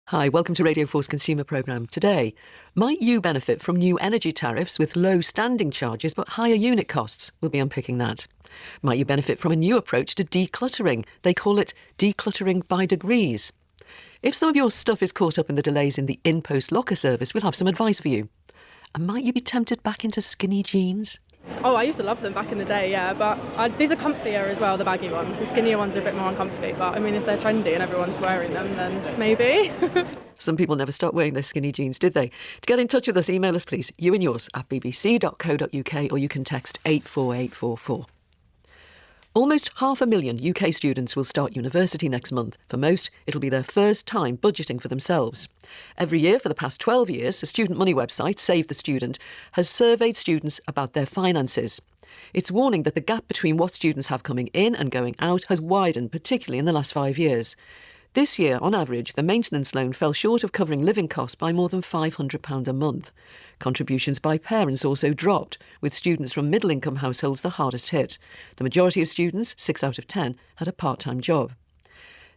Hi, welcome to Radio 4's Consumer Programme. Today, might you benefit from new energy tariffs with low standing charges but higher unit costs? We'll be unpicking that. Might you benefit from a new approach to decluttering? They call it decluttering by degrees. If some of your stuff is caught up in the delays in the in-post locker service, we'll have some advice for you. And might you be tempted back into skinny jeans? Oh, I used to love them back in the day, yeah, but these are comfier as well, the baggy ones. The skinnier ones are a bit more uncomfy, but I mean, if they're trendy and everyone's wearing them, then maybe. Some people never stopped wearing their skinny jeans, did they? To get in touch with us, email us please, you and yours at bbc.co.uk, or you can text 84844. Almost 500,000 UK students will start university next month. For most, it'll be their first time budgeting for themselves. Every year for the past 12 years, the student money website, Save the Student, has surveyed students about their finances. It's warning that the gap between what students have coming in and going out has widened, particularly in the last 5 years. This year, on average, the maintenance loan fell short of covering living costs by more than £500 a month. Contributions by parents also dropped, with students from middle-income households the hardest hit. The majority of students, 6 out of 10, had a part-time job.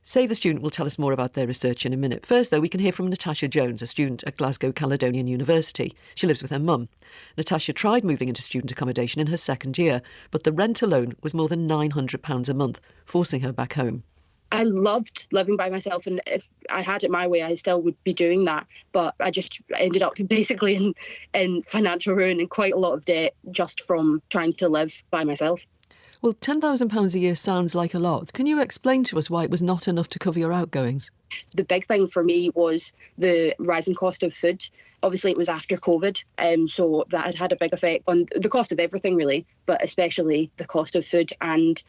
Save the Student will tell us more about their research in a minute. First, though, we can hear from Natasha Jones, a student at Glasgow Caledonian University. She lives with her mum. Natasha tried moving into student accommodation in her second year, but the rent alone was more than £900 a month, forcing her back home. I loved living by myself, and if I had it my way, I still would be doing that. But I just ended up basically in financial ruin and quite a lot of debt just from trying to live by myself. Well, £10,000 a year sounds like a lot. Can you explain to us why it was not enough to cover your outgoings? The big thing for me was the rising cost of food. Obviously, it was after COVID, so that had a big effect on the cost of everything, really, but especially the cost of food. And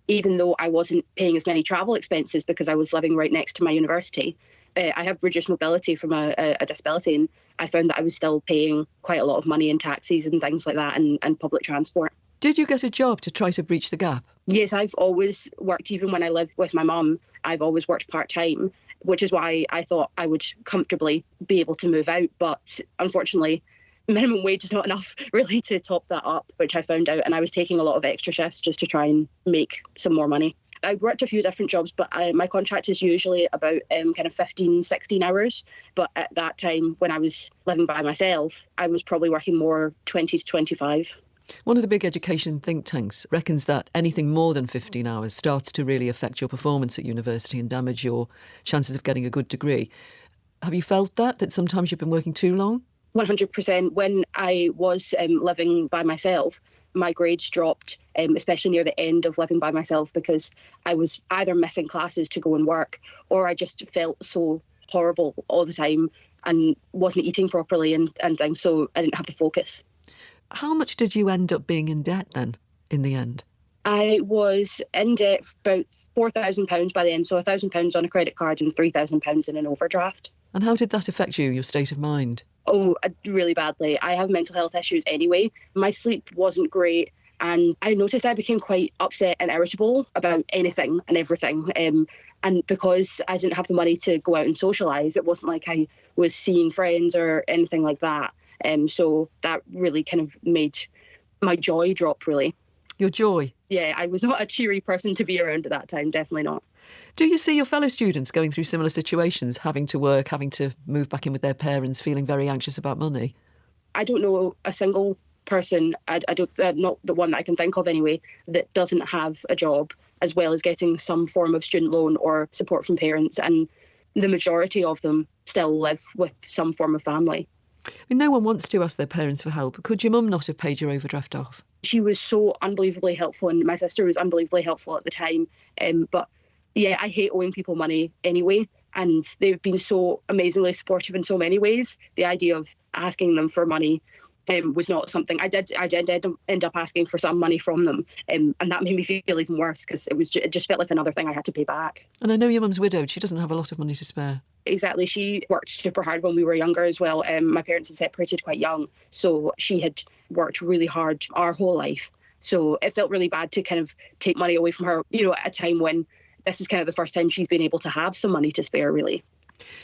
even though I wasn't paying as many travel expenses because I was living right next to my university, I have reduced mobility from a disability, and I found that I was still paying quite a lot of money in taxis and things like that, and public transport. Did you get a job to try to breach the gap? Yes, I've always worked, even when I lived with my mum, I've always worked part-time, which is why I thought I would comfortably be able to move out. But unfortunately, minimum wage is not enough really to top that up, which I found out, and I was taking a lot of extra shifts just to try and make some more money. I worked a few different jobs, but my contract is usually about kind of 15, 16 hours. But at that time, when I was living by myself, I was probably working more 20 to 25. One of the big education think tanks reckons that anything more than 15 hours starts to really affect your performance at university and damage your chances of getting a good degree. Have you felt that sometimes you've been working too long? 100%. When I was living by myself, my grades dropped, especially near the end of living by myself, because I was either missing classes to go and work, or I just felt so horrible all the time and wasn't eating properly and things, so I didn't have the focus. How much did you end up being in debt then, in the end? I was in debt for about £4,000 by the end, so £1,000 on a credit card and £3,000 in an overdraft. And how did that affect you, your state of mind? Oh, really badly. I have mental health issues anyway. My sleep wasn't great, and I noticed I became quite upset and irritable about anything and everything. And because I didn't have the money to go out and socialise, it wasn't like I was seeing friends or anything like that. So that really kind of made my joy drop, really. Your joy? Yeah, I was not a cheery person to be around at that time, definitely not. Do you see your fellow students going through similar situations, having to work, having to move back in with their parents, feeling very anxious about money? I don't know a single person, not the one that I can think of anyway, that doesn't have a job, as well as getting some form of student loan or support from parents. And the majority of them still live with some form of family. I mean, no one wants to ask their parents for help. Could your mum not have paid your overdraft off? She was so unbelievably helpful, and my sister was unbelievably helpful at the time. But yeah, I hate owing people money anyway, and they've been so amazingly supportive in so many ways. The idea of asking them for money was not something I did end up asking for some money from them, and that made me feel even worse, because it just felt like another thing I had to pay back. And I know your mum's widowed. She doesn't have a lot of money to spare. Exactly. She worked super hard when we were younger as well. My parents had separated quite young, so she had worked really hard our whole life. So it felt really bad to kind of take money away from her, at a time when this is kind of the first time she's been able to have some money to spare, really.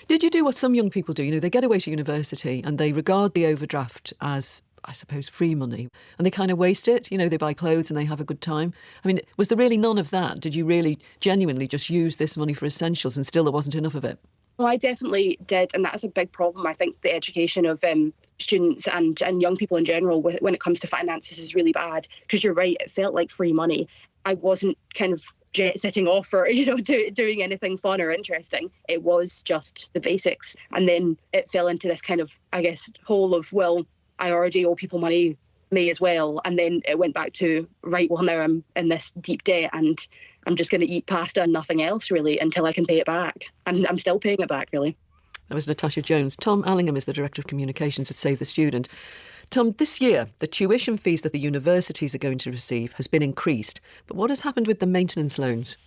Did you do what some young people do? They get away to university and they regard the overdraft as, I suppose, free money, and they kind of waste it. They buy clothes and they have a good time. I mean, was there really none of that? Did you really genuinely just use this money for essentials and still there wasn't enough of it? Oh, I definitely did, and that's a big problem. I think the education of students and young people in general when it comes to finances is really bad, because you're right, it felt like free money. I wasn't kind of jet setting off or doing anything fun or interesting. It was just the basics, and then it fell into this kind of, I guess, hole of, well, I already owe people money, may as well. And then it went back to, right, well, now I'm in this deep debt and I'm just going to eat pasta and nothing else, really, until I can pay it back. And I'm still paying it back, really. That was Natasha Jones. Tom Allingham is the Director of Communications at Save the Student. Tom, this year, the tuition fees that the universities are going to receive has been increased. But what has happened with the maintenance loans?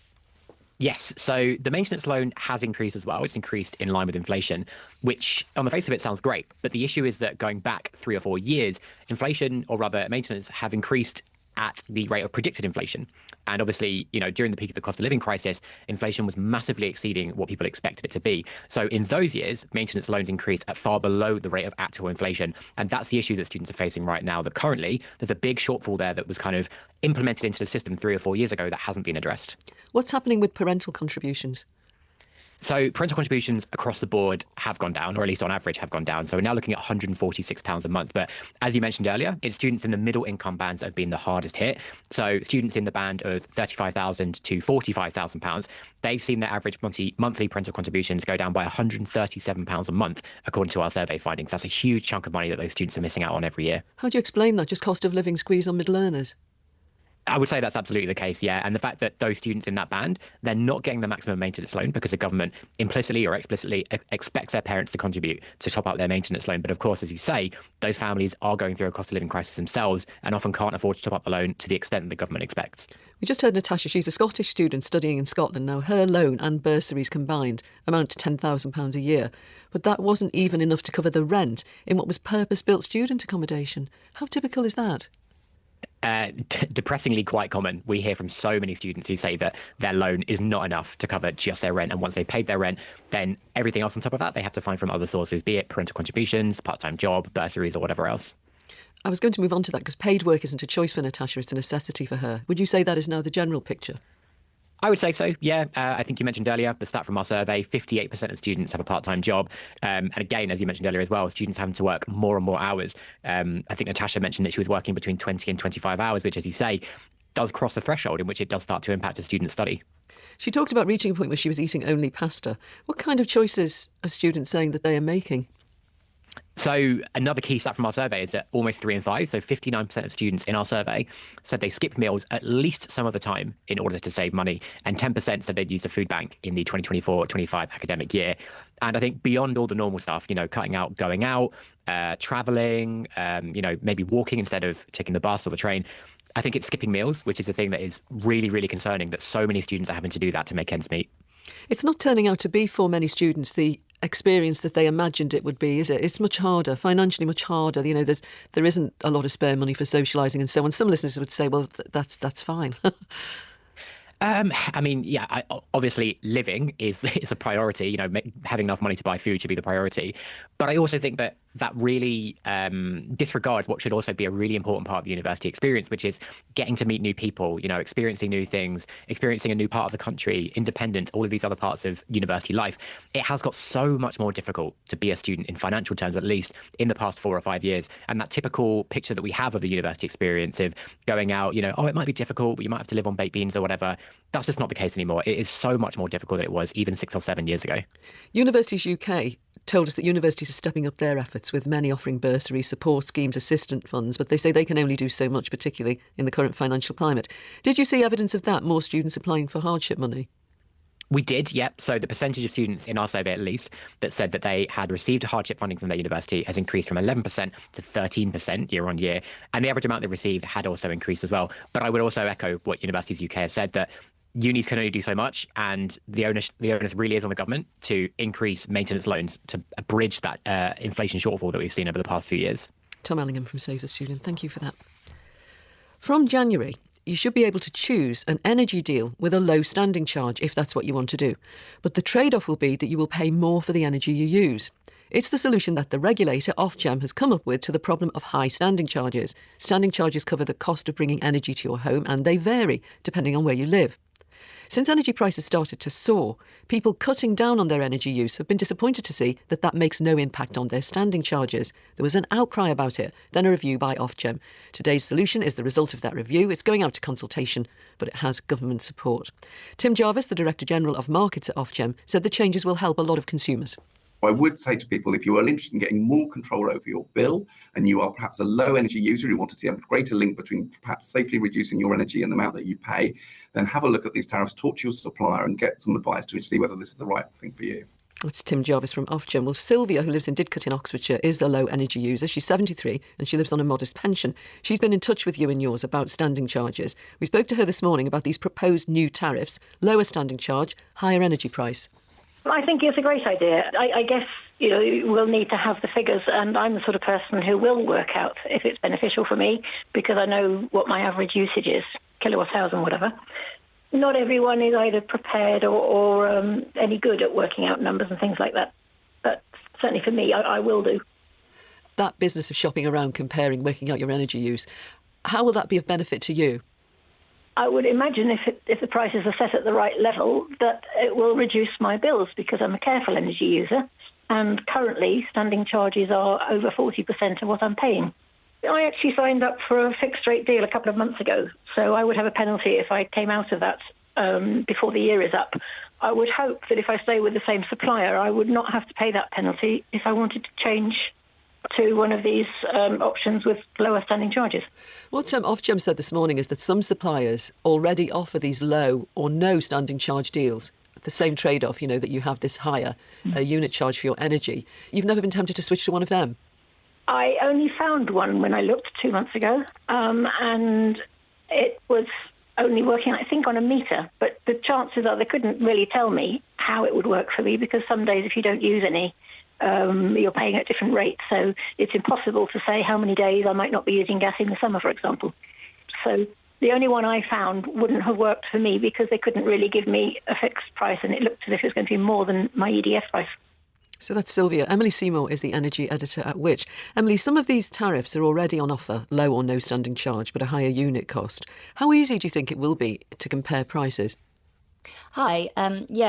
Yes, so the maintenance loan has increased as well. It's increased in line with inflation, which on the face of it sounds great. But the issue is that going back 3 or 4 years, inflation, or rather maintenance, have increased at the rate of predicted inflation. And obviously, during the peak of the cost of living crisis, inflation was massively exceeding what people expected it to be. So in those years, maintenance loans increased at far below the rate of actual inflation. And that's the issue that students are facing right now, that currently there's a big shortfall there that was kind of implemented into the system 3 or 4 years ago that hasn't been addressed. What's happening with parental contributions? So parental contributions across the board have gone down, or at least on average have gone down. So we're now looking at £146 a month. But as you mentioned earlier, it's students in the middle income bands that have been the hardest hit. So students in the band of £35,000 to £45,000, they've seen their average monthly parental contributions go down by £137 a month, according to our survey findings. That's a huge chunk of money that those students are missing out on every year. How do you explain that? Just cost of living squeeze on middle earners? I would say that's absolutely the case, yeah. And the fact that those students in that band, they're not getting the maximum maintenance loan because the government implicitly or explicitly expects their parents to contribute to top up their maintenance loan. But of course, as you say, those families are going through a cost of living crisis themselves and often can't afford to top up the loan to the extent that the government expects. We just heard Natasha. She's a Scottish student studying in Scotland. Now, her loan and bursaries combined amount to £10,000 a year. But that wasn't even enough to cover the rent in what was purpose-built student accommodation. How typical is that? Depressingly quite common. We hear from so many students who say that their loan is not enough to cover just their rent. And once they've paid their rent, then everything else on top of that, they have to find from other sources, be it parental contributions, part-time job, bursaries, or whatever else. I was going to move on to that because paid work isn't a choice for Natasha, it's a necessity for her. Would you say that is now the general picture? I would say so, yeah. I think you mentioned earlier, the stat from our survey, 58% of students have a part-time job. And again, as you mentioned earlier as well, students having to work more and more hours. I think Natasha mentioned that she was working between 20 and 25 hours, which, as you say, does cross the threshold in which it does start to impact a student's study. She talked about reaching a point where she was eating only pasta. What kind of choices are students saying that they are making? So another key stat from our survey is that almost 3 in 5, so 59% of students in our survey said they skipped meals at least some of the time in order to save money. And 10% said they'd used a food bank in the 2024-25 academic year. And I think beyond all the normal stuff, cutting out going out, travelling, maybe walking instead of taking the bus or the train, I think it's skipping meals, which is the thing that is really, really concerning, that so many students are having to do that to make ends meet. It's not turning out to be for many students the experience that they imagined it would be, is it? It's much harder, financially much harder. There isn't a lot of spare money for socialising and so on. Some listeners would say, well, that's fine. Obviously living is a priority. Having enough money to buy food should be the priority. But I also think that really disregards what should also be a really important part of the university experience, which is getting to meet new people, experiencing new things, experiencing a new part of the country, independence, all of these other parts of university life. It has got so much more difficult to be a student in financial terms, at least in the past 4 or 5 years. And that typical picture that we have of the university experience of going out, it might be difficult, but you might have to live on baked beans or whatever. That's just not the case anymore. It is so much more difficult than it was even 6 or 7 years ago. Universities UK told us that universities are stepping up their efforts, with many offering bursaries, support schemes, assistant funds, but they say they can only do so much, particularly in the current financial climate. Did you see evidence of that, more students applying for hardship money? We did, yep. So the percentage of students in our survey, at least, that said that they had received hardship funding from their university has increased from 11% to 13% year on year. And the average amount they received had also increased as well. But I would also echo what Universities UK have said, that unis can only do so much, and the onus really is on the government to increase maintenance loans to bridge that inflation shortfall that we've seen over the past few years. Tom Allingham from Save the Student, thank you for that. From January, you should be able to choose an energy deal with a low standing charge if that's what you want to do. But the trade-off will be that you will pay more for the energy you use. It's the solution that the regulator, Ofgem, has come up with to the problem of high standing charges. Standing charges cover the cost of bringing energy to your home, and they vary depending on where you live. Since energy prices started to soar, people cutting down on their energy use have been disappointed to see that that makes no impact on their standing charges. There was an outcry about it, then a review by Ofgem. Today's solution is the result of that review. It's going out to consultation, but it has government support. Tim Jarvis, the Director General of Markets at Ofgem, said the changes will help a lot of consumers. I would say to people, if you are interested in getting more control over your bill and you are perhaps a low energy user, you want to see a greater link between perhaps safely reducing your energy and the amount that you pay, then have a look at these tariffs, talk to your supplier and get some advice to see whether this is the right thing for you. That's Tim Jarvis from Ofgem. Well, Sylvia, who lives in Didcot in Oxfordshire, is a low energy user. She's 73 and she lives on a modest pension. She's been in touch with you and yours about standing charges. We spoke to her this morning about these proposed new tariffs, lower standing charge, higher energy price. I think it's a great idea. I guess, we'll need to have the figures, and I'm the sort of person who will work out if it's beneficial for me because I know what my average usage is, kilowatt hours and whatever. Not everyone is either prepared or any good at working out numbers and things like that. But certainly for me, I will do. That business of shopping around, comparing, working out your energy use, how will that be of benefit to you? I would imagine if the prices are set at the right level, that it will reduce my bills because I'm a careful energy user. And currently, standing charges are over 40% of what I'm paying. I actually signed up for a fixed rate deal a couple of months ago, so I would have a penalty if I came out of that before the year is up. I would hope that if I stay with the same supplier, I would not have to pay that penalty if I wanted to change to one of these options with lower standing charges. What Ofgem said this morning is that some suppliers already offer these low or no standing charge deals. The same trade-off, that you have this higher unit charge for your energy. You've never been tempted to switch to one of them? I only found one when I looked 2 months ago, and it was only working, I think, on a meter. But the chances are they couldn't really tell me how it would work for me because some days if you don't use any, you're paying at different rates. So it's impossible to say how many days I might not be using gas in the summer, for example. So the only one I found wouldn't have worked for me because they couldn't really give me a fixed price and it looked as if it was going to be more than my EDF price. So that's Sylvia. Emily Seymour is the energy editor at Which. Emily, some of these tariffs are already on offer, low or no standing charge, but a higher unit cost. How easy do you think it will be to compare prices? Hi.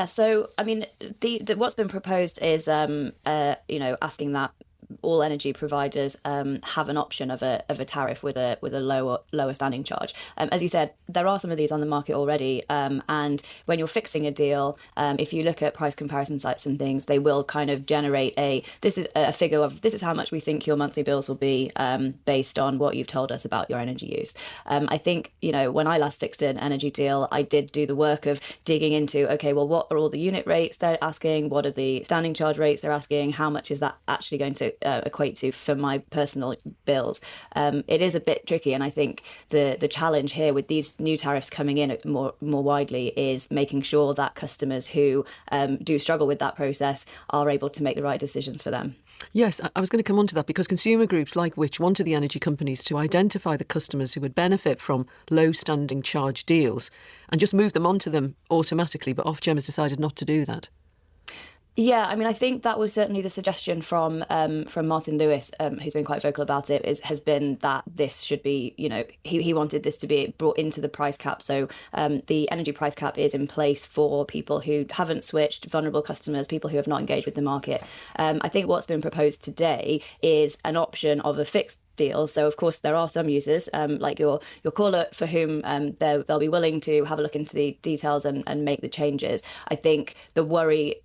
So I mean, what's been proposed is, asking that all energy providers have an option of a tariff with a lower standing charge. As you said, there are some of these on the market already, and when you're fixing a deal, if you look at price comparison sites and things, they will kind of generate this is a figure of this is how much we think your monthly bills will be based on what you've told us about your energy use. I think when I last fixed an energy deal, I did do the work of digging into what are all the unit rates they're asking, what are the standing charge rates they're asking, how much is that actually going to equate to for my personal bills. It is a bit tricky, and I think the challenge here with these new tariffs coming in more widely is making sure that customers who do struggle with that process are able to make the right decisions for them. Yes, I was going to come on to that because consumer groups like Which wanted the energy companies to identify the customers who would benefit from low standing charge deals and just move them onto them automatically, but Ofgem has decided not to do that. Yeah, I mean, I think that was certainly the suggestion from Martin Lewis, who's been quite vocal about it, has been that this should be, he wanted this to be brought into the price cap. So the energy price cap is in place for people who haven't switched, vulnerable customers, people who have not engaged with the market. I think what's been proposed today is an option of a fixed deal. So of course there are some users like your caller for whom they'll be willing to have a look into the details and make the changes. I think the worry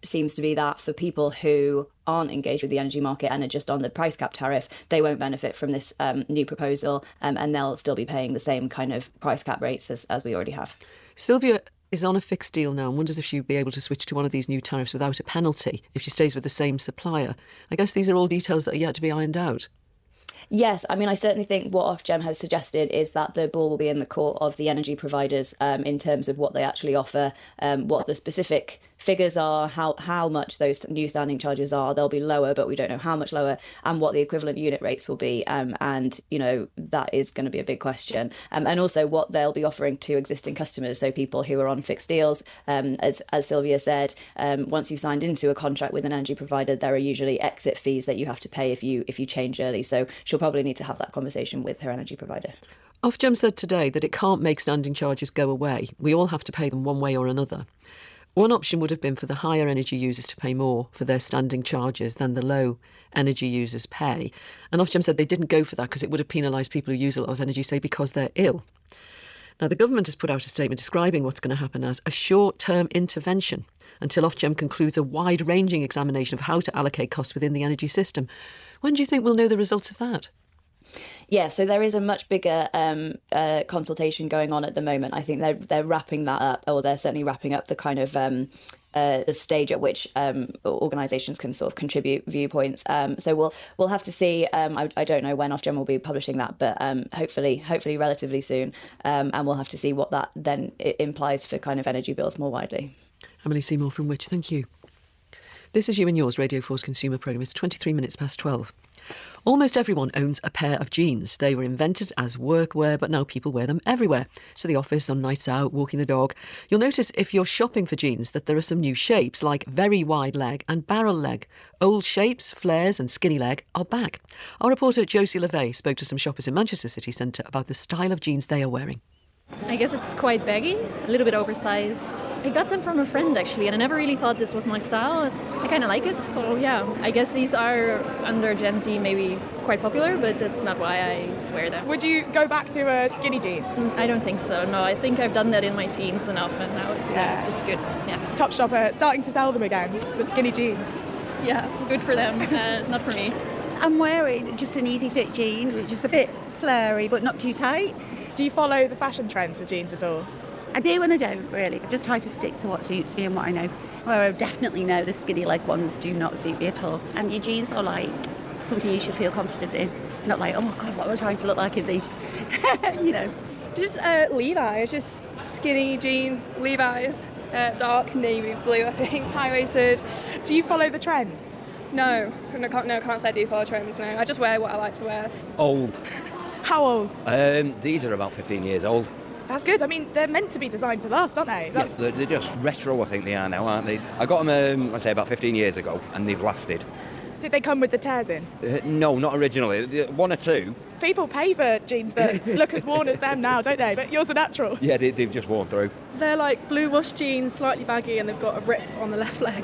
seems to be that for people who aren't engaged with the energy market and are just on the price cap tariff, they won't benefit from this new proposal and they'll still be paying the same kind of price cap rates as we already have. Sylvia is on a fixed deal now and wonders if she'd be able to switch to one of these new tariffs without a penalty if she stays with the same supplier. I guess these are all details that are yet to be ironed out. Yes, I mean, I certainly think what Ofgem has suggested is that the ball will be in the court of the energy providers in terms of what they actually offer, what the specific figures are, how much those new standing charges are. They'll be lower, but we don't know how much lower, and what the equivalent unit rates will be. And, that is going to be a big question. And also what they'll be offering to existing customers, so people who are on fixed deals. As Sylvia said, once you've signed into a contract with an energy provider, there are usually exit fees that you have to pay if you change early. So she'll probably need to have that conversation with her energy provider. Ofgem said today that it can't make standing charges go away. We all have to pay them one way or another. One option would have been for the higher energy users to pay more for their standing charges than the low energy users pay. And Ofgem said they didn't go for that because it would have penalised people who use a lot of energy, say, because they're ill. Now, the government has put out a statement describing what's going to happen as a short-term intervention until Ofgem concludes a wide-ranging examination of how to allocate costs within the energy system. When do you think we'll know the results of that? Yeah, so there is a much bigger consultation going on at the moment. I think they're wrapping that up, or they're certainly wrapping up the kind of the stage at which organisations can sort of contribute viewpoints. So we'll have to see. I don't know when Ofgem will be publishing that, but hopefully relatively soon. And we'll have to see what that then implies for kind of energy bills more widely. Emily Seymour from Which, thank you. This is You and Yours, Radio 4's consumer programme. It's 23 minutes past 12. Almost everyone owns a pair of jeans. They were invented as workwear, but now people wear them everywhere. So the office, on nights out, walking the dog. You'll notice if you're shopping for jeans that there are some new shapes like very wide leg and barrel leg. Old shapes, flares and skinny leg are back. Our reporter Josie LeVay spoke to some shoppers in Manchester city centre about the style of jeans they are wearing. I guess it's quite baggy, a little bit oversized. I got them from a friend actually, and I never really thought this was my style. I kind of like it, so yeah. I guess these are under Gen Z maybe quite popular, but it's not why I wear them. Would you go back to a skinny jean? I don't think so, no. I think I've done that in my teens enough, and now it's good. Yeah. It's Topshop starting to sell them again, the skinny jeans. Yeah, good for them, not for me. I'm wearing just an easy fit jean, which is a bit flary but not too tight. Do you follow the fashion trends for jeans at all? I do and I don't, really. I just try to stick to what suits me and what I know. Where I definitely know the skinny leg ones do not suit me at all. And your jeans are like something you should feel confident in. Not like, oh my God, what am I trying to look like in these? You know. Just Levi's, just skinny jean, Levi's, dark navy blue, I think, high-waisted. Do you follow the trends? No, can't say I do follow trends, no. I just wear what I like to wear. Old. How old? These are about 15 years old. That's good. I mean, they're meant to be designed to last, aren't they? Yeah, they're just retro, I think they are now, aren't they? I got them, I'd say, about 15 years ago, and they've lasted. Did they come with the tears in? No, not originally. One or two. People pay for jeans that look as worn as them now, don't they? But yours are natural. Yeah, they've just worn through. They're like blue wash jeans, slightly baggy, and they've got a rip on the left leg.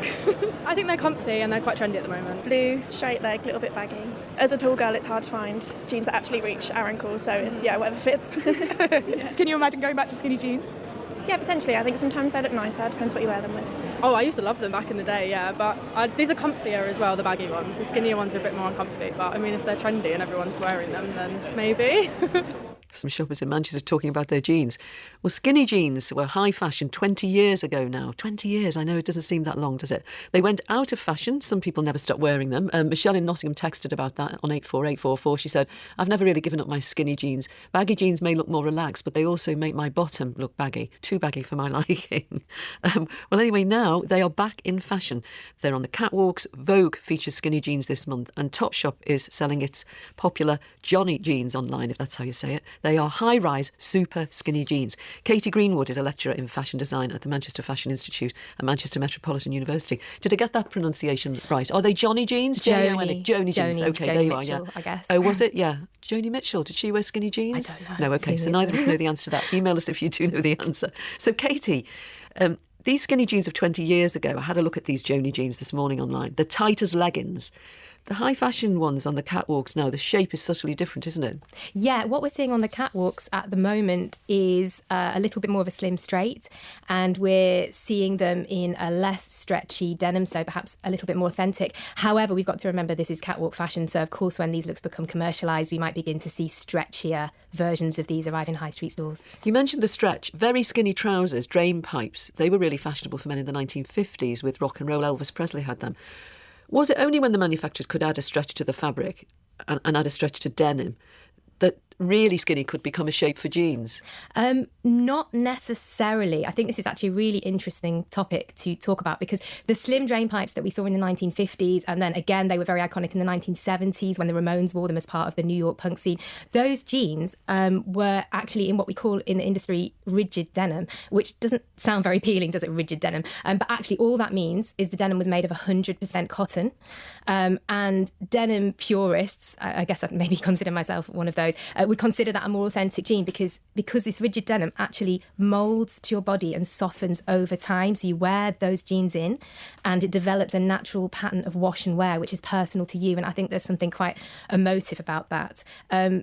I think they're comfy and they're quite trendy at the moment. Blue, straight leg, a little bit baggy. As a tall girl, it's hard to find jeans that actually reach our ankles, so yeah, whatever fits. Yeah. Can you imagine going back to skinny jeans? Yeah, potentially. I think sometimes they look nicer, depends what you wear them with. Oh, I used to love them back in the day, yeah, but these are comfier as well, the baggy ones. The skinnier ones are a bit more uncomfy, but I mean, if they're trendy and everyone's wearing them, then maybe. Some shoppers in Manchester talking about their jeans. Well, skinny jeans were high fashion 20 years ago now. 20 years, I know it doesn't seem that long, does it? They went out of fashion. Some people never stopped wearing them. Michelle in Nottingham texted about that on 84844. She said, I've never really given up my skinny jeans. Baggy jeans may look more relaxed, but they also make my bottom look baggy. Too baggy for my liking. Well, anyway, now they are back in fashion. They're on the catwalks. Vogue features skinny jeans this month, and Topshop is selling its popular Johnny jeans online, if that's how you say it. They are high-rise, super skinny jeans. Katie Greenwood is a lecturer in fashion design at the Manchester Fashion Institute at Manchester Metropolitan University. Did I get that pronunciation right? Are they Johnny jeans? Joni jeans. Okay, there you are, yeah. I guess. Oh, was it? Yeah. Joni Mitchell, did she wear skinny jeans? I don't know. No, okay, so neither of us know the answer to that. Email us if you do know the answer. So, Katie, these skinny jeans of 20 years ago, I had a look at these Joni jeans this morning online. They're tight as leggings. The high fashion ones on the catwalks now, the shape is subtly different, isn't it? Yeah, what we're seeing on the catwalks at the moment is a little bit more of a slim straight, and we're seeing them in a less stretchy denim, so perhaps a little bit more authentic. However, we've got to remember this is catwalk fashion, so of course when these looks become commercialised, we might begin to see stretchier versions of these arrive in high street stores. You mentioned the stretch. Very skinny trousers, drain pipes. They were really fashionable for men in the 1950s with rock and roll. Elvis Presley had them. Was it only when the manufacturers could add a stretch to the fabric and add a stretch to denim that really skinny could become a shape for jeans? Not necessarily. I think this is actually a really interesting topic to talk about, because the slim drain pipes that we saw in the 1950s, and then again they were very iconic in the 1970s when the Ramones wore them as part of the New York punk scene, those jeans were actually in what we call in the industry rigid denim, which doesn't sound very appealing, does it, rigid denim? But actually all that means is the denim was made of 100% cotton, and denim purists, I guess I'd maybe consider myself one of those, would consider that a more authentic jean because this rigid denim actually molds to your body and softens over time. So you wear those jeans in and it develops a natural pattern of wash and wear, which is personal to you. And I think there's something quite emotive about that.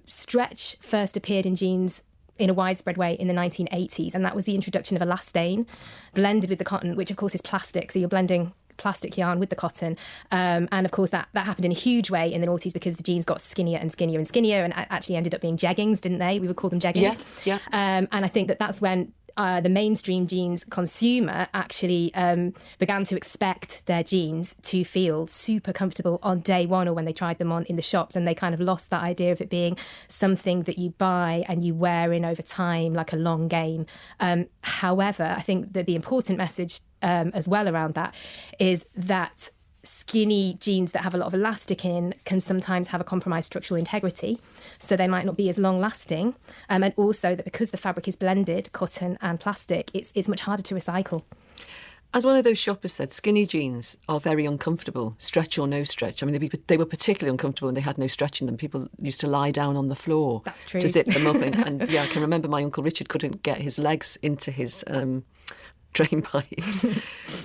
Stretch first appeared in jeans in a widespread way in the 1980s, and that was the introduction of elastane blended with the cotton, which of course is plastic. So you're blending plastic yarn with the cotton, and of course that happened in a huge way in the noughties because the jeans got skinnier and skinnier and skinnier and actually ended up being jeggings, didn't they? We would call them jeggings. Yeah. And I think that's when the mainstream jeans consumer actually began to expect their jeans to feel super comfortable on day one or when they tried them on in the shops, and they kind of lost that idea of it being something that you buy and you wear in over time like a long game. However, I think that the important message as well around that is that skinny jeans that have a lot of elastic in can sometimes have a compromised structural integrity, so they might not be as long lasting, and also that because the fabric is blended, cotton and plastic, it's much harder to recycle. As one of those shoppers said, skinny jeans are very uncomfortable, stretch or no stretch. I mean, they were particularly uncomfortable when they had no stretch in them. People used to lie down on the floor. That's true. To zip them up. And yeah, I can remember my Uncle Richard couldn't get his legs into his drain pipes.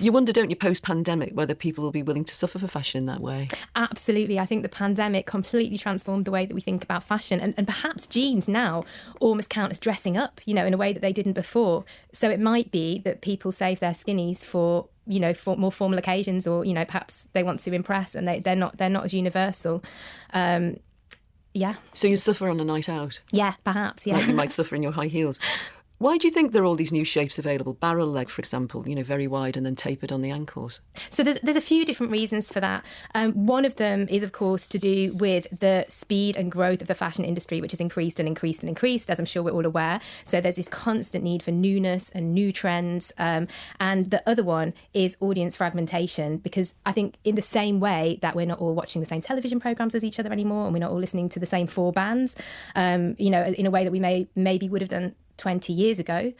You wonder, don't you, post-pandemic, whether people will be willing to suffer for fashion in that way? Absolutely. I think the pandemic completely transformed the way that we think about fashion, and perhaps jeans now almost count as dressing up, in a way that they didn't before. So it might be that people save their skinnies for more formal occasions, or perhaps they want to impress and they're not as universal. Yeah. So you suffer on a night out? Yeah, perhaps, yeah. Like you might suffer in your high heels. Why do you think there are all these new shapes available? Barrel leg, for example, very wide and then tapered on the ankles. So there's a few different reasons for that. One of them is, of course, to do with the speed and growth of the fashion industry, which has increased and increased and increased, as I'm sure we're all aware. So there's this constant need for newness and new trends. And the other one is audience fragmentation, because I think in the same way that we're not all watching the same television programmes as each other anymore, and we're not all listening to the same four bands, in a way that we maybe would have done 20 years ago,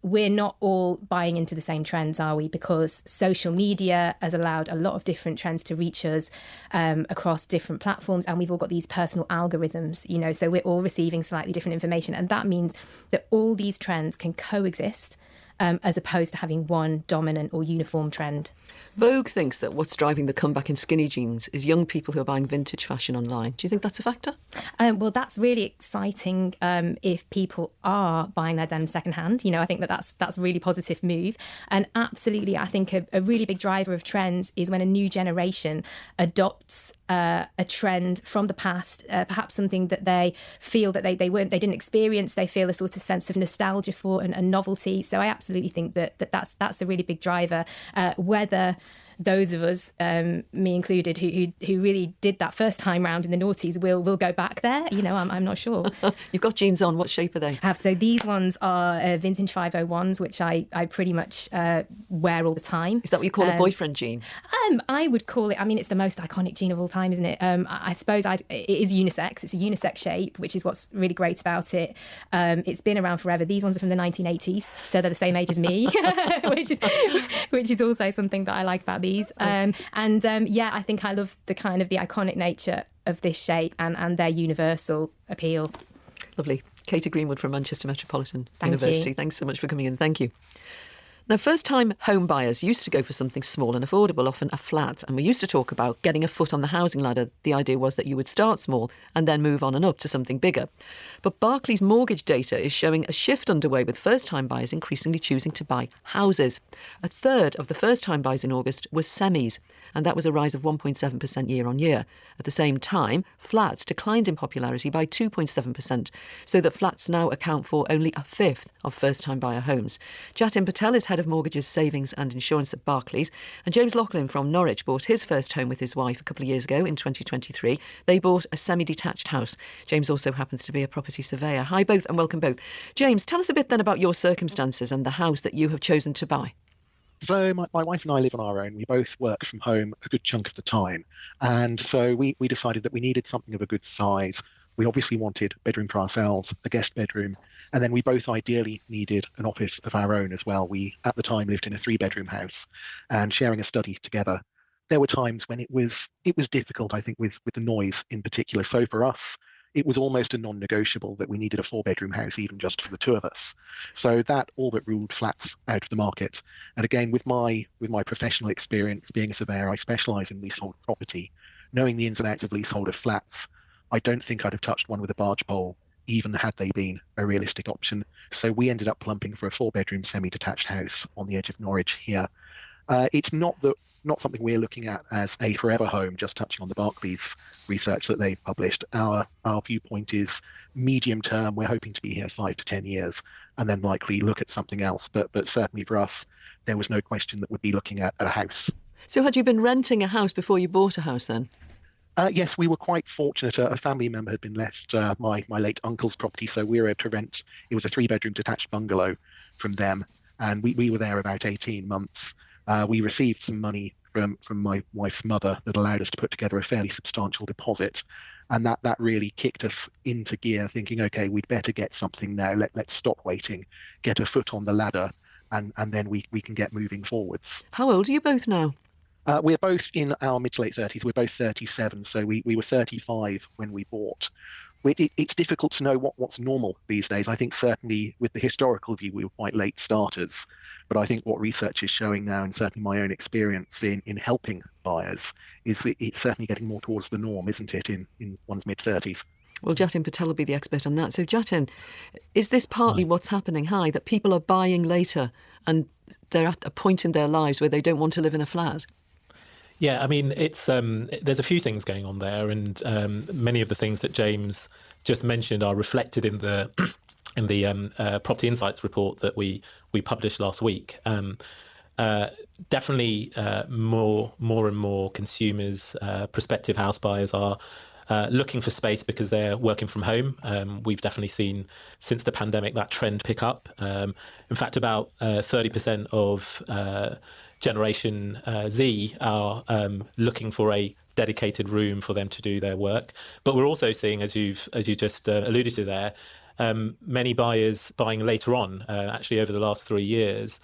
we're not all buying into the same trends, are we? Because social media has allowed a lot of different trends to reach us across different platforms, and we've all got these personal algorithms, so we're all receiving slightly different information, and that means that all these trends can coexist as opposed to having one dominant or uniform trend. Vogue thinks that what's driving the comeback in skinny jeans is young people who are buying vintage fashion online. Do you think that's a factor? Well, that's really exciting if people are buying their denim secondhand. I think that's a really positive move. And absolutely, I think a really big driver of trends is when a new generation adopts a trend from the past, perhaps something that they feel that they didn't experience. They feel a sort of sense of nostalgia for and novelty. So I absolutely think that's a really big driver. Whether those of us, me included, who really did that first time round in the noughties will go back there. I'm not sure. You've got jeans on. What shape are they? So these ones are vintage 501s, which I pretty much wear all the time. Is that what you call a boyfriend jean? I would call it, it's the most iconic jean of all time, isn't it? I suppose it is unisex. It's a unisex shape, which is what's really great about it. It's been around forever. These ones are from the 1980s, so they're the same age as me, which is also something that I like about these. I think I love the kind of the iconic nature of this shape and their universal appeal. Lovely. Katie Greenwood from Manchester Metropolitan Thank University. You. Thanks so much for coming in. Thank you. Now, first-time home buyers used to go for something small and affordable, often a flat. And we used to talk about getting a foot on the housing ladder. The idea was that you would start small and then move on and up to something bigger. But Barclays mortgage data is showing a shift underway, with first-time buyers increasingly choosing to buy houses. A third of the first-time buys in August were semis, and that was a rise of 1.7% year on year. At the same time, flats declined in popularity by 2.7%, so that flats now account for only a fifth of first-time buyer homes. Jatin Patel is head of mortgages, savings and insurance at Barclays, and James Laughlin from Norwich bought his first home with his wife a couple of years ago in 2023. They bought a semi-detached house. James also happens to be a property surveyor. Hi both and welcome both. James, tell us a bit then about your circumstances and the house that you have chosen to buy. So my wife and I live on our own. We both work from home a good chunk of the time. And so we decided that we needed something of a good size. We obviously wanted a bedroom for ourselves, a guest bedroom, and then we both ideally needed an office of our own as well. We, at the time, lived in a 3-bedroom house and sharing a study together. There were times when it was difficult, I think, with the noise in particular. So for us, it was almost a non-negotiable that we needed a 4-bedroom house, even just for the two of us. So that all but ruled flats out of the market. And again, with my professional experience being a surveyor, I specialise in leasehold property. Knowing the ins and outs of leaseholder flats, I don't think I'd have touched one with a barge pole, even had they been a realistic option. So we ended up plumping for a 4-bedroom semi-detached house on the edge of Norwich here. It's not something we're looking at as a forever home, just touching on the Barclays research that they've published. Our viewpoint is medium term. We're hoping to be here 5 to 10 years and then likely look at something else. But certainly for us, there was no question that we'd be looking at a house. So had you been renting a house before you bought a house then? Yes, we were quite fortunate. A family member had been left my late uncle's property, so we were able to rent. It was a 3-bedroom detached bungalow from them, and we were there about 18 months. We received some money from my wife's mother that allowed us to put together a fairly substantial deposit, and that really kicked us into gear, thinking, okay, we'd better get something now. Let's stop waiting, get a foot on the ladder, and then we can get moving forwards. How old are you both now? We're both in our mid to late 30s. We're both 37, so we were 35 when we bought. It's difficult to know what's normal these days. I think certainly with the historical view, we were quite late starters. But I think what research is showing now, and certainly my own experience in helping buyers, is it's certainly getting more towards the norm, isn't it, in one's mid-30s? Well, Jatin Patel will be the expert on that. So, Jatin, is this partly what's happening, that people are buying later and they're at a point in their lives where they don't want to live in a flat? Yeah, I mean, it's there's a few things going on there, and many of the things that James just mentioned are reflected in the Property Insights report that we published last week. Definitely, more and more consumers, prospective house buyers, are looking for space because they're working from home. We've definitely seen since the pandemic that trend pick up. In fact, about 30% of Generation Z are looking for a dedicated room for them to do their work. But we're also seeing, as you just alluded to there, many buyers buying later on. Actually, over the last 3 years,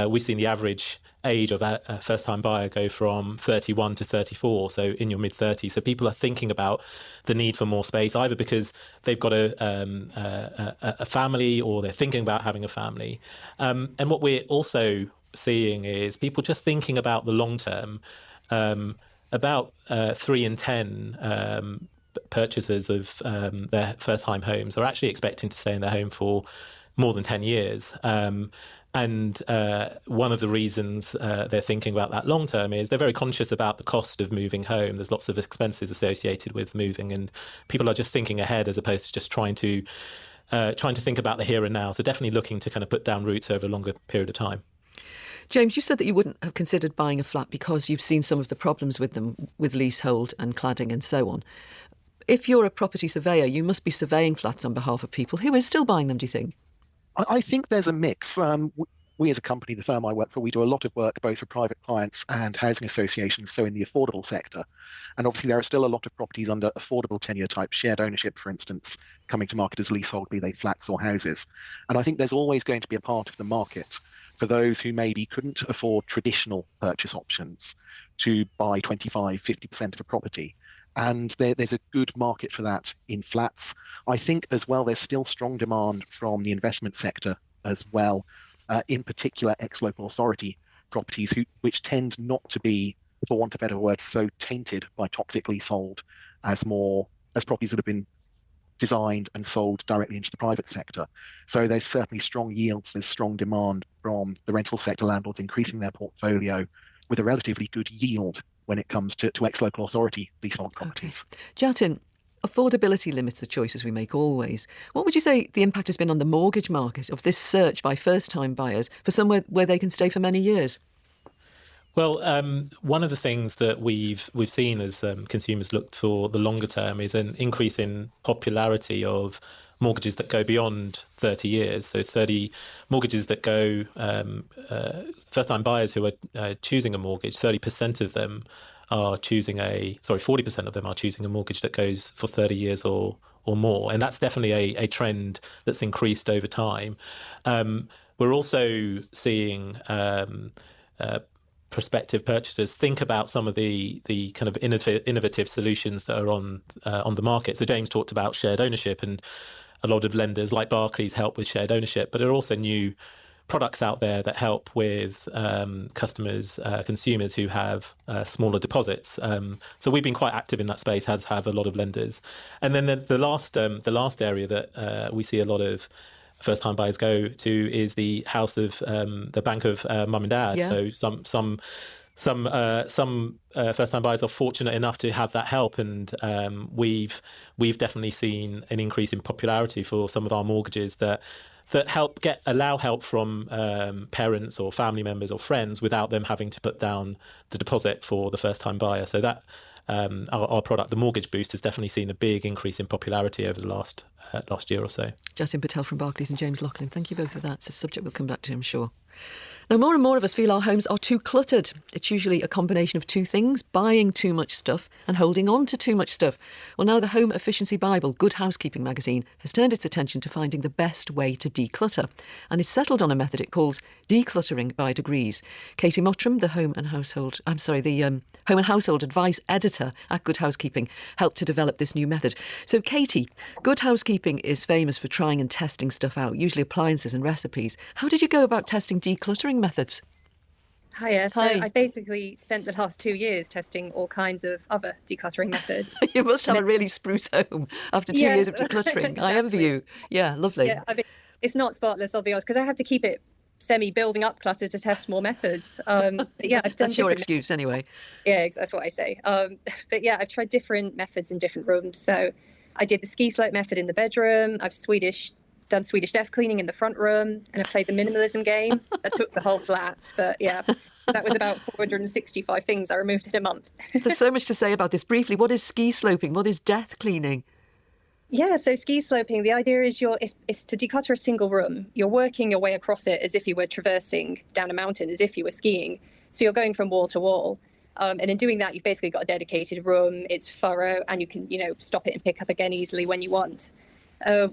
we've seen the average age of a first-time buyer go from 31 to 34, so in your mid-30s. So people are thinking about the need for more space, either because they've got a family or they're thinking about having a family. And what we're also seeing is people just thinking about the long term. About 3 in 10 purchasers of their first-time homes are actually expecting to stay in their home for more than 10 years. And one of the reasons they're thinking about that long term is they're very conscious about the cost of moving home. There's lots of expenses associated with moving, and people are just thinking ahead as opposed to just trying to think about the here and now. So definitely looking to kind of put down roots over a longer period of time. James, you said that you wouldn't have considered buying a flat because you've seen some of the problems with them, with leasehold and cladding and so on. If you're a property surveyor, you must be surveying flats on behalf of people. Who is still buying them, do you think? I think there's a mix. We as a company, the firm I work for, we do a lot of work both for private clients and housing associations, so in the affordable sector. And obviously there are still a lot of properties under affordable tenure type, shared ownership, for instance, coming to market as leasehold, be they flats or houses. And I think there's always going to be a part of the market for those who maybe couldn't afford traditional purchase options to buy 25, 50% of a property. And there's a good market for that in flats. I think as well, there's still strong demand from the investment sector as well, in particular ex-local authority properties, which tend not to be, for want of better words, so tainted by toxic leasehold as properties that have been designed and sold directly into the private sector. So there's certainly strong yields, there's strong demand from the rental sector landlords increasing their portfolio with a relatively good yield when it comes to ex-local authority leasehold properties. Okay. Jatin, affordability limits the choices we make always. What would you say the impact has been on the mortgage market of this search by first-time buyers for somewhere where they can stay for many years? Well, one of the things that we've seen as consumers look for the longer term is an increase in popularity of mortgages that go beyond 30 years. So 30 mortgages that go, first-time buyers who are choosing a mortgage, 30% of them are choosing 40% of them are choosing a mortgage that goes for 30 years or more. And that's definitely a trend that's increased over time. We're also seeing prospective purchasers think about some of the kind of innovative solutions that are on the market. So James talked about shared ownership, and a lot of lenders like Barclays help with shared ownership, but there are also new products out there that help with consumers who have smaller deposits. So we've been quite active in that space, as have a lot of lenders. And then there's the last area that we see a lot of first-time buyers go to is the house of the bank of mum and dad. Yeah. So some first-time buyers are fortunate enough to have that help, and we've definitely seen an increase in popularity for some of our mortgages that allow help from parents or family members or friends without them having to put down the deposit for the first-time buyer. So that our product, the Mortgage Boost, has definitely seen a big increase in popularity over the last year or so. Jatin Patel from Barclays and James Loughlin, thank you both for that. It's a subject we'll come back to, I'm sure. Now, more and more of us feel our homes are too cluttered. It's usually a combination of two things: buying too much stuff and holding on to too much stuff. Well, now the Home Efficiency Bible, Good Housekeeping magazine, has turned its attention to finding the best way to declutter. And it's settled on a method it calls decluttering by degrees. Katie Mottram, the Home and Household Advice Editor at Good Housekeeping, helped to develop this new method. So, Katie, Good Housekeeping is famous for trying and testing stuff out, usually appliances and recipes. How did you go about testing decluttering methods? Hiya. So Hi. I basically spent the last 2 years testing all kinds of other decluttering methods. You must have a really spruce home after 2 years of decluttering. Exactly. I envy you. Yeah, lovely. Yeah, I mean, it's not spotless, I'll be honest, because I have to keep it semi-building up clutter to test more methods. But yeah, I've done That's your different excuse anyway. Yeah, that's what I say. But yeah, I've tried different methods in different rooms. So I did the ski slope method in the bedroom. I've done Swedish death cleaning in the front room, and I played the minimalism game. That took the whole flat. But yeah, that was about 465 things I removed in a month. There's so much to say about this. Briefly, what is ski sloping? What is death cleaning? Yeah, so ski sloping, the idea is it's to declutter a single room. You're working your way across it as if you were traversing down a mountain, as if you were skiing. So you're going from wall to wall. And in doing that, you've basically got a dedicated room. It's thorough, and you can, stop it and pick up again easily when you want.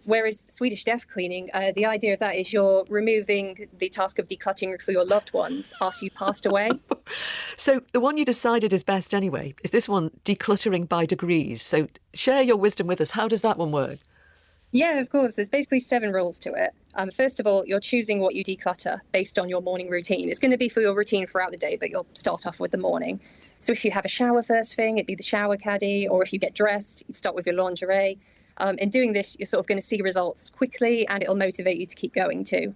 Whereas Swedish death cleaning, the idea of that is you're removing the task of decluttering for your loved ones after you've passed away. So the one you decided is best anyway is this one, decluttering by degrees. So share your wisdom with us. How does that one work? Yeah, of course. There's basically 7 rules to it. First of all, you're choosing what you declutter based on your morning routine. It's going to be for your routine throughout the day, but you'll start off with the morning. So if you have a shower first thing, it'd be the shower caddy, or if you get dressed, you'd start with your lingerie. In doing this, you're sort of going to see results quickly, and it'll motivate you to keep going too.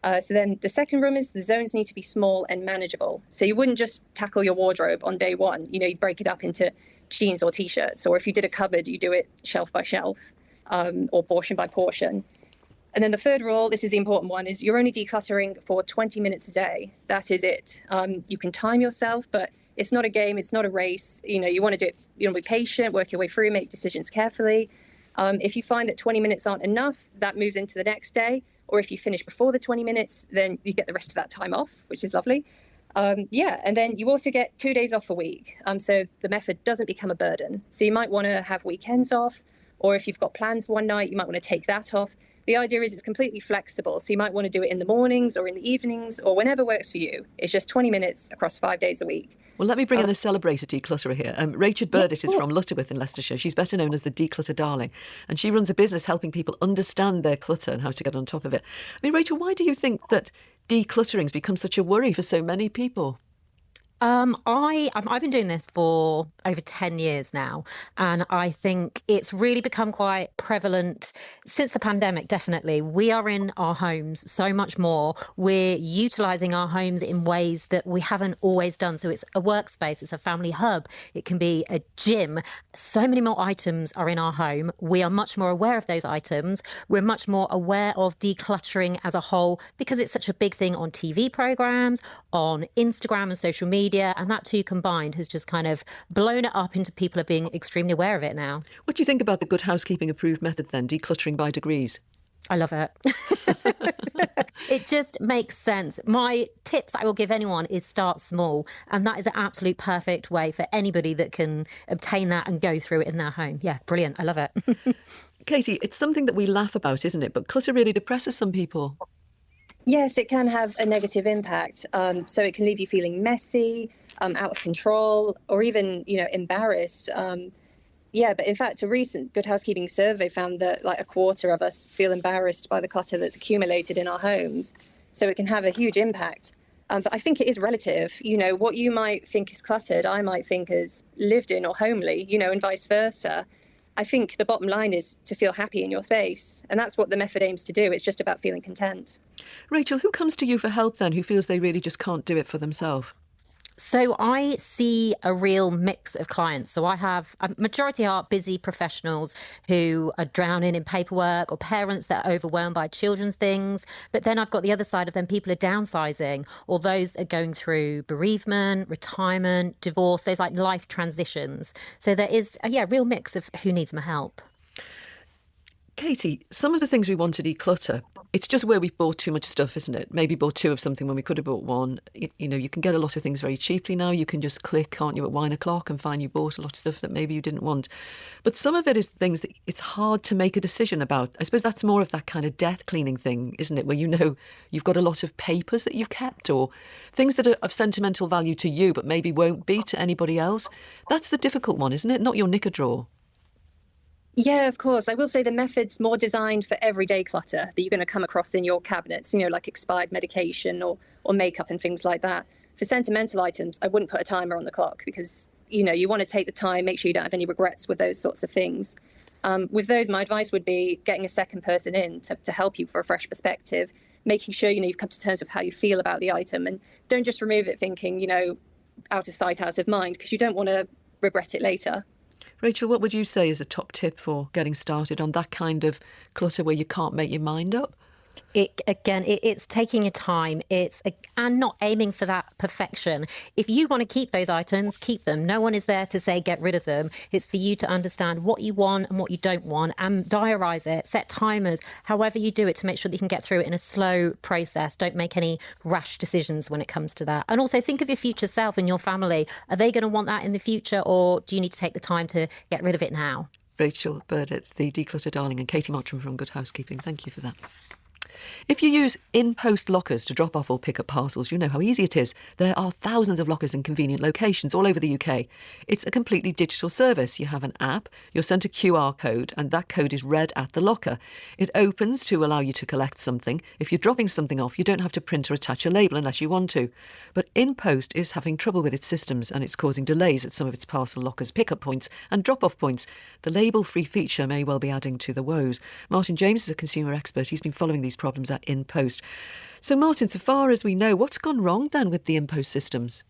So then the second room is the zones need to be small and manageable. So you wouldn't just tackle your wardrobe on day one. You'd break it up into jeans or T-shirts, or if you did a cupboard, you do it shelf by shelf, or portion by portion. And then the third rule, this is the important one, is you're only decluttering for 20 minutes a day. That is it. You can time yourself, but it's not a game. It's not a race. You want to do it. You want to be patient, work your way through, make decisions carefully. If you find that 20 minutes aren't enough, that moves into the next day. Or if you finish before the 20 minutes, then you get the rest of that time off, which is lovely. And then you also get 2 days off a week. So the method doesn't become a burden. So you might want to have weekends off, or if you've got plans one night, you might want to take that off. The idea is it's completely flexible. So you might want to do it in the mornings or in the evenings or whenever works for you. It's just 20 minutes across 5 days a week. Well, let me bring in a celebrated declutterer here. Rachel Burdett is from Lutterworth in Leicestershire. She's better known as the Declutter Darling, and she runs a business helping people understand their clutter and how to get on top of it. I mean, Rachel, why do you think that decluttering's become such a worry for so many people? I've been doing this for over 10 years now, and I think it's really become quite prevalent since the pandemic. Definitely, we are in our homes so much more. We're utilising our homes in ways that we haven't always done. So it's a workspace, it's a family hub, it can be a gym. So many more items are in our home. We are much more aware of those items. We're much more aware of decluttering as a whole because it's such a big thing on TV programmes, on Instagram and social media. And that too combined has just kind of blown it up into people are being extremely aware of it now. What do you think about the Good Housekeeping approved method then, decluttering by degrees? I love it. It just makes sense. My tips that I will give anyone is start small. And that is an absolute perfect way for anybody that can obtain that and go through it in their home. Yeah, brilliant. I love it. Katie, it's something that we laugh about, isn't it? But clutter really depresses some people. Yes, it can have a negative impact. So it can leave you feeling messy, out of control, or even, embarrassed. But in fact, a recent Good Housekeeping survey found that like a quarter of us feel embarrassed by the clutter that's accumulated in our homes. So it can have a huge impact. But I think it is relative. What you might think is cluttered, I might think is lived in or homely, and vice versa. I think the bottom line is to feel happy in your space. And that's what the method aims to do. It's just about feeling content. Rachel, who comes to you for help then, who feels they really just can't do it for themselves? So I see a real mix of clients. So I have a majority are busy professionals who are drowning in paperwork, or parents that are overwhelmed by children's things. But then I've got the other side of them, people are downsizing, or those that are going through bereavement, retirement, divorce, those like life transitions. So there is a real mix of who needs my help. Katie, some of the things we want to declutter, it's just where we've bought too much stuff, isn't it? Maybe bought two of something when we could have bought one. You can get a lot of things very cheaply now. You can just click, can't you, at Wine O'Clock and find you bought a lot of stuff that maybe you didn't want. But some of it is things that it's hard to make a decision about. I suppose that's more of that kind of death cleaning thing, isn't it? Where you've got a lot of papers that you've kept, or things that are of sentimental value to you but maybe won't be to anybody else. That's the difficult one, isn't it? Not your knicker drawer. Yeah, of course. I will say the method's more designed for everyday clutter that you're going to come across in your cabinets, like expired medication or makeup and things like that. For sentimental items, I wouldn't put a timer on the clock because, you want to take the time, make sure you don't have any regrets with those sorts of things. With those, my advice would be getting a second person in to help you for a fresh perspective, making sure, you've come to terms with how you feel about the item, and don't just remove it thinking, out of sight, out of mind, because you don't want to regret it later. Rachel, what would you say is a top tip for getting started on that kind of clutter where you can't make your mind up? It's taking your time. And not aiming for that perfection. If you want to keep those items, keep them. No one is there to say get rid of them. It's for you to understand what you want and what you don't want, and diarise it, set timers, however you do it, to make sure that you can get through it in a slow process. Don't make any rash decisions when it comes to that. And also think of your future self and your family. Are they going to want that in the future, or do you need to take the time to get rid of it now? Rachel Burdett, the Declutter Darling, and Katie Mottram from Good Housekeeping. Thank you for that. If you use in-post lockers to drop off or pick up parcels, you know how easy it is. There are thousands of lockers in convenient locations all over the UK. It's a completely digital service. You have an app, you're sent a QR code, and that code is read at the locker. It opens to allow you to collect something. If you're dropping something off, you don't have to print or attach a label unless you want to. But in-post is having trouble with its systems, and it's causing delays at some of its parcel lockers' pick-up points and drop-off points. The label-free feature may well be adding to the woes. Martin James is a consumer expert. He's been following these problems at InPost. So Martin, so far as we know, what's gone wrong then with the InPost systems?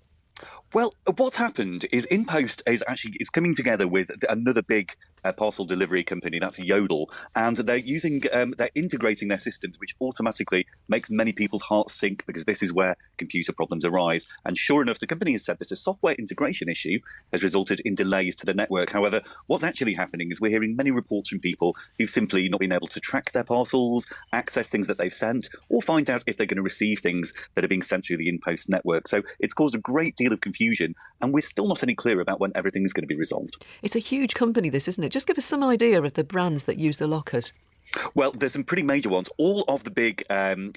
Well, what's happened is InPost is coming together with another big parcel delivery company, that's Yodel, and they're integrating their systems, which automatically makes many people's hearts sink, because this is where computer problems arise. And sure enough, the company has said that a software integration issue has resulted in delays to the network. However, what's actually happening is we're hearing many reports from people who've simply not been able to track their parcels, access things that they've sent, or find out if they're going to receive things that are being sent through the InPost network. So it's caused a great deal of confusion, and we're still not any clear about when everything is going to be resolved. It's a huge company, this, isn't it? Just give us some idea of the brands that use the lockers. Well, there's some pretty major ones. All of the big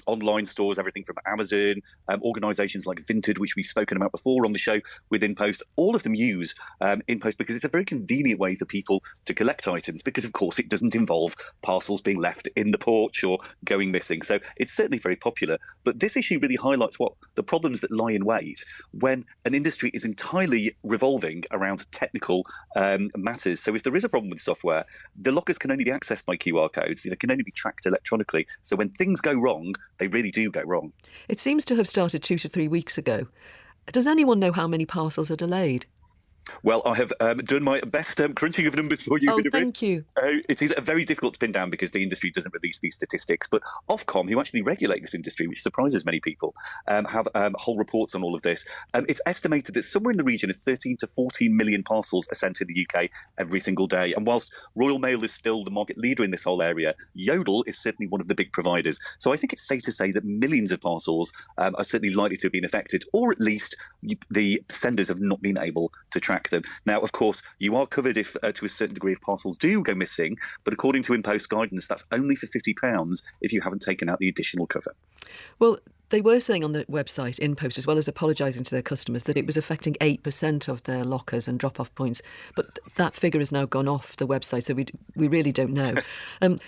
online stores, everything from Amazon, organisations like Vinted, which we've spoken about before on the show with InPost, all of them use InPost because it's a very convenient way for people to collect items, because, of course, it doesn't involve parcels being left in the porch or going missing. So it's certainly very popular. But this issue really highlights what the problems that lie in wait when an industry is entirely revolving around technical matters. So if there is a problem with software, the lockers can only be accessed by QR codes. They can only be tracked electronically. So when things go wrong, they really do go wrong. It seems to have started 2 to 3 weeks ago. Does anyone know how many parcels are delayed? Well, I have done my best crunching of numbers for you. Oh, thank you. It is very difficult to pin down because the industry doesn't release these statistics. But Ofcom, who actually regulate this industry, which surprises many people, have whole reports on all of this. It's estimated that somewhere in the region of 13 to 14 million parcels are sent in the UK every single day. And whilst Royal Mail is still the market leader in this whole area, Yodel is certainly one of the big providers. So I think it's safe to say that millions of parcels are certainly likely to have been affected, or at least the senders have not been able to track track them. Now, of course, you are covered if, to a certain degree, if parcels do go missing, but according to InPost guidance, that's only for £50 if you haven't taken out the additional cover. Well, they were saying on the website, InPost, as well as apologising to their customers, that it was affecting 8% of their lockers and drop-off points. But that figure has now gone off the website, so we really don't know.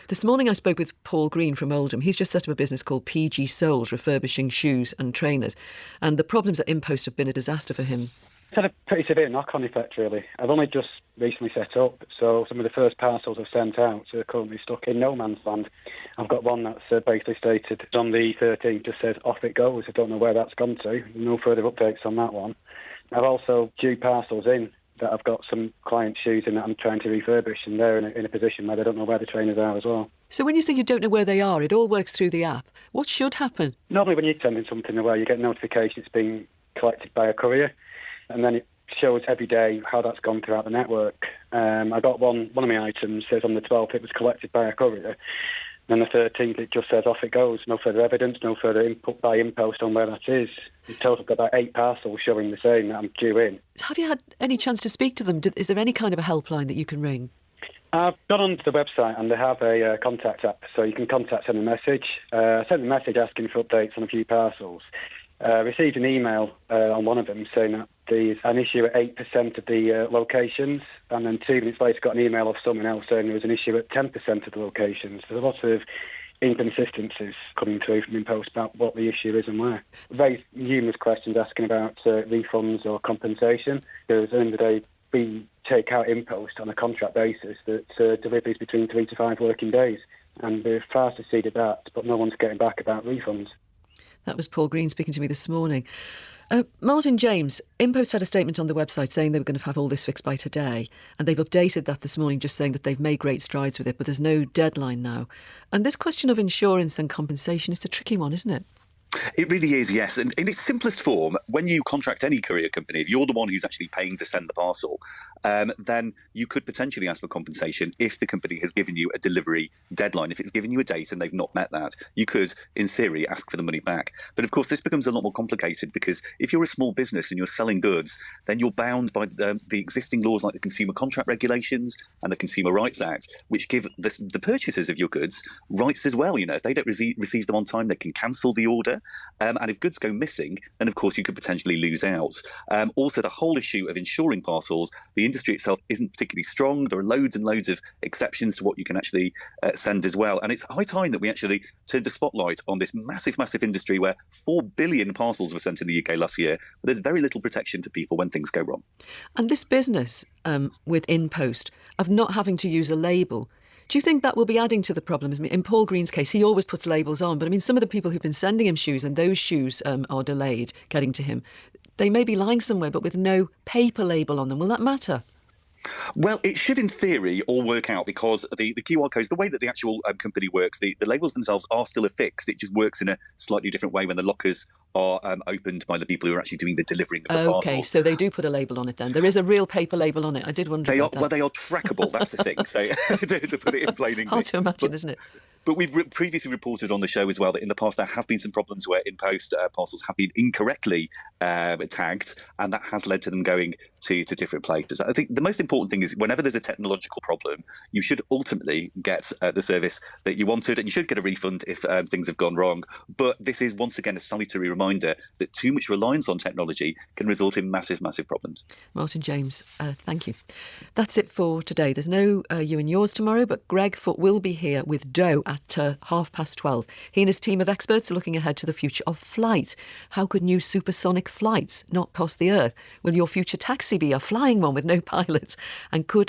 This morning I spoke with Paul Green from Oldham. He's just set up a business called PG Soles, refurbishing shoes and trainers. And the problems at InPost have been a disaster for him. It's had a pretty severe knock-on effect, really. I've only just recently set up, so some of the first parcels I've sent out are currently stuck in no man's land. I've got one that's basically stated on the 13th, just says off it goes. I don't know where that's gone to. No further updates on that one. I've also due parcels in that I've got some client shoes in that I'm trying to refurbish, and they're in a position where they don't know where the trainers are as well. So when you say you don't know where they are, it all works through the app. What should happen? Normally when you're sending something away, you get notification it's being collected by a courier, and then it shows every day how that's gone throughout the network. I got one of my items says on the 12th it was collected by a courier. And the 13th it just says off it goes. No further evidence, no further input by InPost on where that is. In total I've got about 8 parcels showing the same that I'm due in. Have you had any chance to speak to them? Is there any kind of a helpline that you can ring? I've gone onto the website and they have a contact app, so you can send a message. I sent a message asking for updates on a few parcels. Received an email on one of them saying that there's an issue at 8% of the locations, and then 2 minutes later got an email off someone else saying there was an issue at 10% of the locations. There's a lot of inconsistencies coming through from InPost about what the issue is and where. Raised numerous questions asking about refunds or compensation, because at the end of the day we take out InPost on a contract basis that deliveries between 3 to 5 working days, and we've far succeeded that, but no one's getting back about refunds. That was Paul Green speaking to me this morning. Martin James, InPost had a statement on the website saying they were going to have all this fixed by today, and they've updated that this morning just saying that they've made great strides with it, but there's no deadline now. And this question of insurance and compensation is a tricky one, isn't it? It really is, yes. And in its simplest form, when you contract any courier company, if you're the one who's actually paying to send the parcel, then you could potentially ask for compensation if the company has given you a delivery deadline. If it's given you a date and they've not met that, you could, in theory, ask for the money back. But of course, this becomes a lot more complicated because if you're a small business and you're selling goods, then you're bound by the existing laws like the Consumer Contract Regulations and the Consumer Rights Act, which give the purchasers of your goods rights as well. You know, if they don't receive them on time, they can cancel the order. And if goods go missing, then of course you could potentially lose out. Also, the whole issue of insuring parcels, the industry itself isn't particularly strong. There are loads and loads of exceptions to what you can actually send as well. And it's high time that we actually turned a spotlight on this massive, massive industry where 4 billion parcels were sent in the UK last year. But there's very little protection for people when things go wrong. And this business with InPost of not having to use a label, do you think that will be adding to the problems? I mean, in Paul Green's case, he always puts labels on, but I mean, some of the people who've been sending him shoes and those shoes are delayed getting to him, they may be lying somewhere but with no paper label on them. Will that matter? Well, it should, in theory, all work out because the QR codes, the way that the actual company works, the labels themselves are still affixed. It just works in a slightly different way when the lockers are opened by the people who are actually doing the delivering of the parcels. OK, so they do put a label on it then. There is a real paper label on it. I did wonder about that. Well, they are trackable, that's the thing. So to put it in plain English. Hard to imagine, isn't it? But we've previously reported on the show as well that in the past there have been some problems where InPost parcels have been incorrectly tagged, and that has led to them going to different places. I think the most important thing is whenever there's a technological problem, you should ultimately get the service that you wanted, and you should get a refund if things have gone wrong. But this is, once again, a salutary reminder that too much reliance on technology can result in massive, massive problems. Martin James, thank you. That's it for today. There's no You and Yours tomorrow, but Greg Foote will be here with Doe at 12:30. He and his team of experts are looking ahead to the future of flight. How could new supersonic flights not cost the Earth? Will your future taxi be a flying one with no pilots? And could